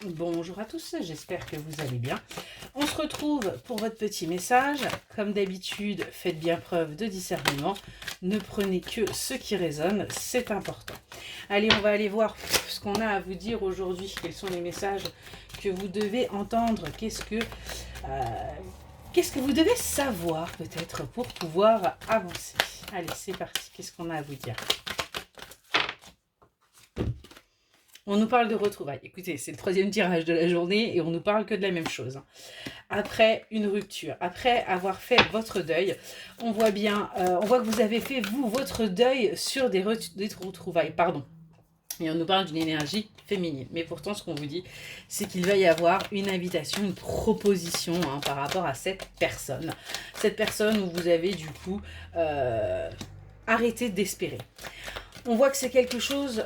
Bonjour à tous, j'espère que vous allez bien. On se retrouve pour votre petit message. Comme d'habitude, faites bien preuve de discernement. Ne prenez que ce qui résonne, c'est important. Allez, on va aller voir ce qu'on a à vous dire aujourd'hui. Quels sont les messages que vous devez entendre? Qu'est-ce que vous devez savoir peut-être pour pouvoir avancer? Allez, c'est parti. Qu'est-ce qu'on a à vous dire? On nous parle de retrouvailles. Écoutez, c'est le troisième tirage de la journée et on nous parle que de la même chose. Après une rupture, après avoir fait votre deuil, on voit bien, on voit que vous avez fait, vous, votre deuil sur des retrouvailles, pardon. Et on nous parle d'une énergie féminine. Mais pourtant, ce qu'on vous dit, c'est qu'il va y avoir une invitation, une proposition par rapport à cette personne. Cette personne où vous avez du coup arrêté d'espérer. On voit que c'est quelque chose,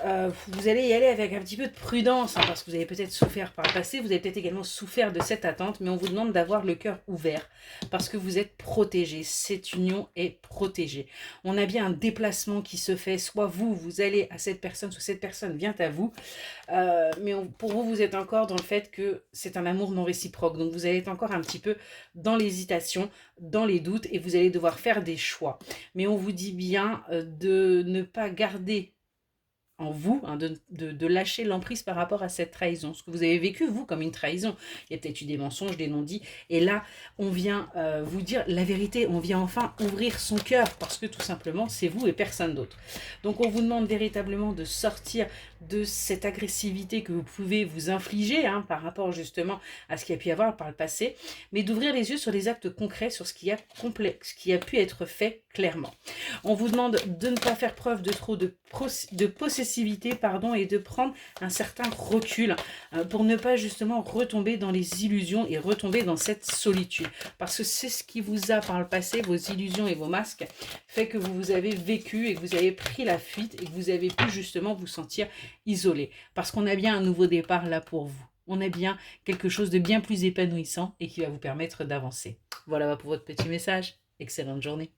vous allez y aller avec un petit peu de prudence, parce que vous avez peut-être souffert par le passé, vous avez peut-être également souffert de cette attente, mais on vous demande d'avoir le cœur ouvert, parce que vous êtes protégé, cette union est protégée. On a bien un déplacement qui se fait, soit vous allez à cette personne, soit cette personne vient à vous, mais pour vous, vous êtes encore dans le fait que c'est un amour non réciproque, donc vous allez être encore un petit peu dans l'hésitation, dans les doutes, et vous allez devoir faire des choix. Mais on vous dit bien de ne pas garder en vous, de lâcher l'emprise par rapport à cette trahison. Ce que vous avez vécu, vous, comme une trahison. Il y a peut-être eu des mensonges, des non-dits. Et là, on vient vous dire la vérité. On vient enfin ouvrir son cœur parce que tout simplement, c'est vous et personne d'autre. Donc, on vous demande véritablement de sortir de cette agressivité que vous pouvez vous infliger par rapport justement à ce qu'il y a pu y avoir par le passé, mais d'ouvrir les yeux sur les actes concrets, sur ce qui a pu être fait clairement. On vous demande de ne pas faire preuve de trop de possessivité, et de prendre un certain recul pour ne pas justement retomber dans les illusions et retomber dans cette solitude. Parce que c'est ce qui vous a par le passé, vos illusions et vos masques, fait que vous avez vécu et que vous avez pris la fuite et que vous avez pu justement vous sentir isolé. Parce qu'on a bien un nouveau départ là pour vous. On a bien quelque chose de bien plus épanouissant et qui va vous permettre d'avancer. Voilà pour votre petit message. Excellente journée.